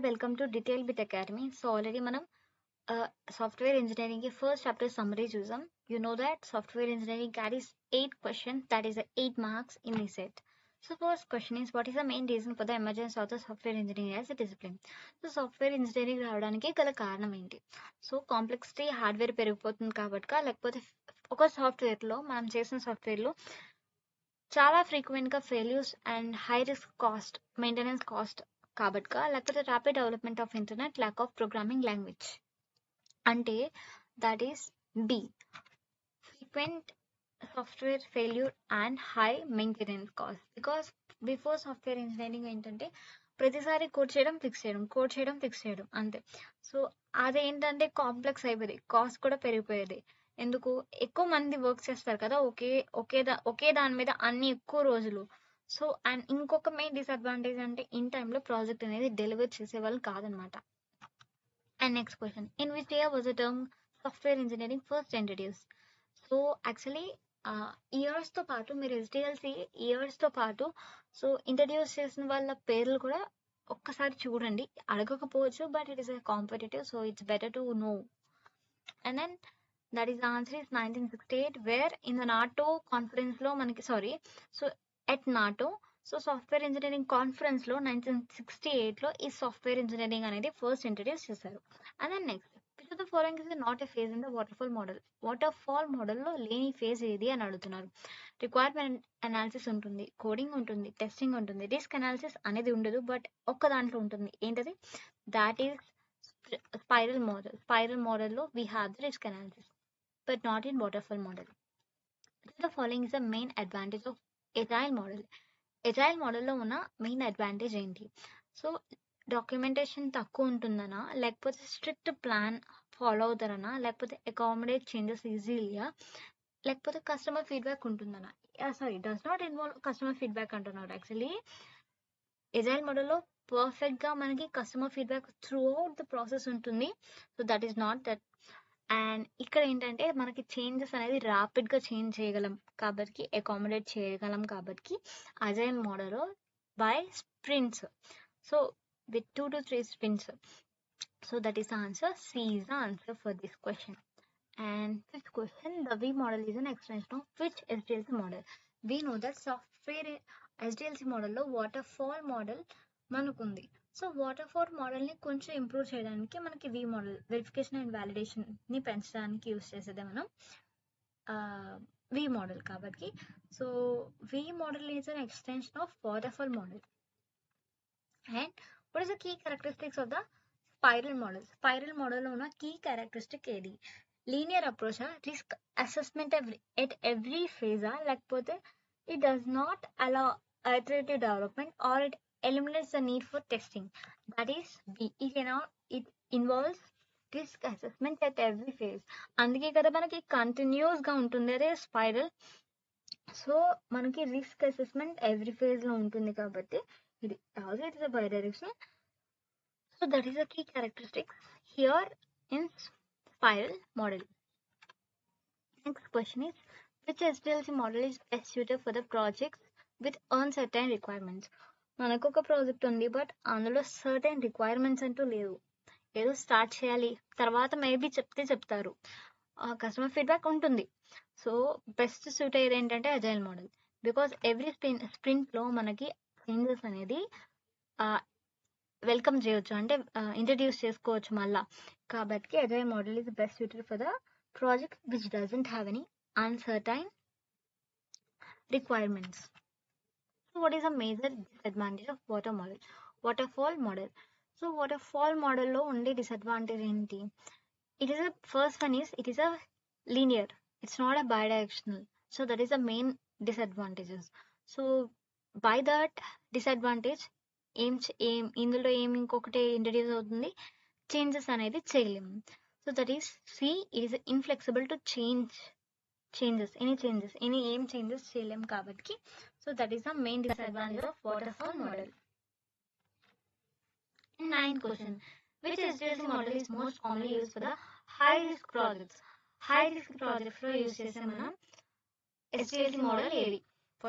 Welcome to Detail Bit Academy. So already మనం software engineering కి first chapter summary చూసాం. You know that software engineering carries 8 questions, that is 8 marks in the set. So first question is, what is the main reason for the emergence of the software engineering as a discipline? So software engineering రావడానికి గల కారణం ఏంటి? So complexity hardware పెరిగిపోతుంది కాబట్టి, లేకపోతే ఒక సాఫ్ట్వేర్లో మనం చేసిన సాఫ్ట్వేర్లో చాలా ఫ్రీక్వెంట్గా failures and high risk cost maintenance cost కాబట్టి, లేకపోతే rapid development of internet, lack of programming language. అంటే that is B, frequent software failure and high maintenance cost. Because before software engineering ఏంటంటే ప్రతిసారి కోడ్ చేయడం ఫిక్స్ చేయడం అంతే. So అదేంటంటే complex అయిపోయేది, కాస్ట్ కూడా పెరిగిపోయేది. ఎందుకు? ఎక్కువ మంది వర్క్ చేస్తారు కదా ఒకే దాని మీద అన్ని ఎక్కువ రోజులు. సో అండ్ ఇంకొక మెయిన్ డిసడ్వాంటేజ్ అంటే ఇన్ టైంలో ప్రాజెక్ట్ అనేది డెలివర్ చేసేవాళ్ళు కాదనమాట. And next question, in which year was the term software engineering first introduce? So actually ఇయర్స్తో పాటు మీరు ఎస్డిఎల్సి ఇయర్స్తో పాటు సో ఇంట్రడ్యూస్ చేసిన వాళ్ళ పేర్లు కూడా ఒక్కసారి చూడండి. అడగకపోవచ్చు, but it is a competitive, so it's better to know. And then that is the answer is 1968, where in the NATO కాన్ఫరెన్స్లో మనకి so at NATO so software engineering కాన్ఫరెన్స్లో 1968లో ఈ సాఫ్ట్వేర్ ఇంజనీరింగ్ అనేది ఫస్ట్ ఇంట్రడ్యూస్ చేశారు. And then next, which of the following is not a phase in the waterfall model? Waterfall మోడల్లో లేని phase ఏది అని అడుగుతున్నారు. రిక్వైర్మెంట్ అనాలిసిస్ ఉంటుంది, కోడింగ్ ఉంటుంది, టెస్టింగ్ ఉంటుంది, రిస్క్ అనాలిసిస్ అనేది ఉండదు, బట్ ఒక్క దాంట్లో ఉంటుంది. ఏంటది? That is spiral model. Spiral మోడల్లో we have the risk analysis, but not in waterfall model. The following is the main advantage of agile model. Agile మోడల్లో ఉన్న మెయిన్ అడ్వాంటేజ్ ఏంటి? సో డాక్యుమెంటేషన్ తక్కువ ఉంటుందనా, లేకపోతే స్ట్రిక్ట్ ప్లాన్ ఫాలో అవుతారనా, లేకపోతే accommodate changes ఈజీగా, లేకపోతే కస్టమర్ ఫీడ్బ్యాక్ ఉంటుందనా? Does not involve customer feedback అంటున్నారు. యాక్చువల్లీ ఎజైల్ మోడల్లో పర్ఫెక్ట్గా మనకి customer feedback throughout the process ఉంటుంది. So that is not that. And ఇక్కడ ఏంటంటే మనకి చేంజెస్ అనేది ర్యాపిడ్గా చేంజ్ చేయగలం కాబట్టి, అకామిడేట్ చేయగలం కాబట్టి agile model by sprints. So with 2 to 3 sprints. So that is the answer. C is the answer for this question. And fifth question, the V model is an extension of which SDLC model? We know that software SDLC model లో waterfall model మనకుంది. So waterfall మోడల్ని కొంచెం improve చేయడానికి మనకి V model, verification and వ్యాలిడేషన్ని పెంచడానికి use చేసేదే మనం వి మోడల్ కాబట్టి. So V model is an extension of waterfall model. And what is the key characteristics of the spiral model? Spiral model లో ఉన్న key characteristic ఏది? Linear approach, risk assessment at every phase, లేకపోతే it does not allow iterative development or it eliminates the need for testing? That is B. It involves risk assessment at every phase. అందుకే కదా మనకి continuous గా ఉంటుంది అదే spiral. So మనకి risk assessment every phase లో ఉంటుంది కాబట్టి ఇది also it is a bidirectional. So that is a key characteristic here in spiral model. Next question is, which SDLC model is best suited for the projects with uncertain requirements? మనకు ఒక project ఉంది, but అందులో certain requirements అంటూ లేవు. ఏదో start చేయాలి, తర్వాత maybe చెప్తారు, కస్టమర్ ఫీడ్బ్యాక్ ఉంటుంది. సో బెస్ట్ సూట్ అయ్యేది ఏంటంటే అజైల్ మోడల్. బికాస్ ఎవ్రీ స్ప్రింట్లో మనకి చేంజెస్ అనేది వెల్కమ్ చేయొచ్చు, అంటే ఇంట్రడ్యూస్ చేసుకోవచ్చు మళ్ళా. కాబట్టి agile model is best suited for the project which doesn't have any uncertain requirements. So what is the major disadvantage of waterfall model? So waterfall మోడల్లో ఉండే disadvantage ఏంటి? First one is it is a linear, it's not a bidirectional. So that is the main disadvantages. So by that disadvantage ఇందులో ఇంకొకటి introduce అవుతుంది, changes అనేది చేయలేము. So that is see, it is inflexible to any changes చేయలేము కాబట్టి. So that is the main disadvantage of waterfall model. Ninth question, which SDLC model is most commonly used for the high risk projects? High risk projects లో use చేసే మనం SDLC model ఏది?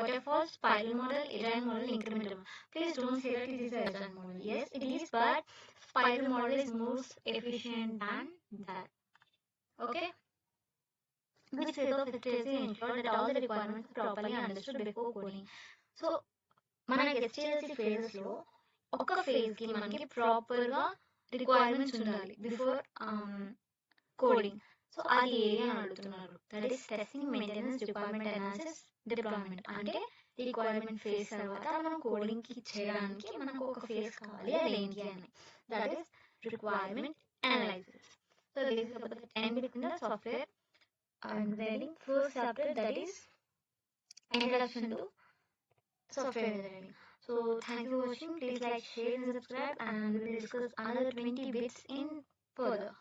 of all, spiral model, agile model, incremental model. Please don't say that it is a agile model. Yes, it is, but spiral model is most efficient than that. Okay? Which phase of HTLC ensure that all the requirements are properly understood before coding. So మనకి HTLC phases లో ఒక phase కి మనకి proper గా requirements ఉండాలి before coding. So అది ఏది అని అడుగుతున్నారు. That is testing, maintenance, requirement analysis, deployment. అంటే రిక్వైర్మెంట్ ఫేజ్ తర్వాత మనం కోడింగ్ కి చేయడానికి మనకు ఒక ఫేజ్ కావాలి, అదేంటి అని. That is requirement analysis. So this is about the end between the software engineering first chapter, that is introduction to software engineering. So thank you for watching. Please like, share and subscribe, and we will discuss another 20 bits in further.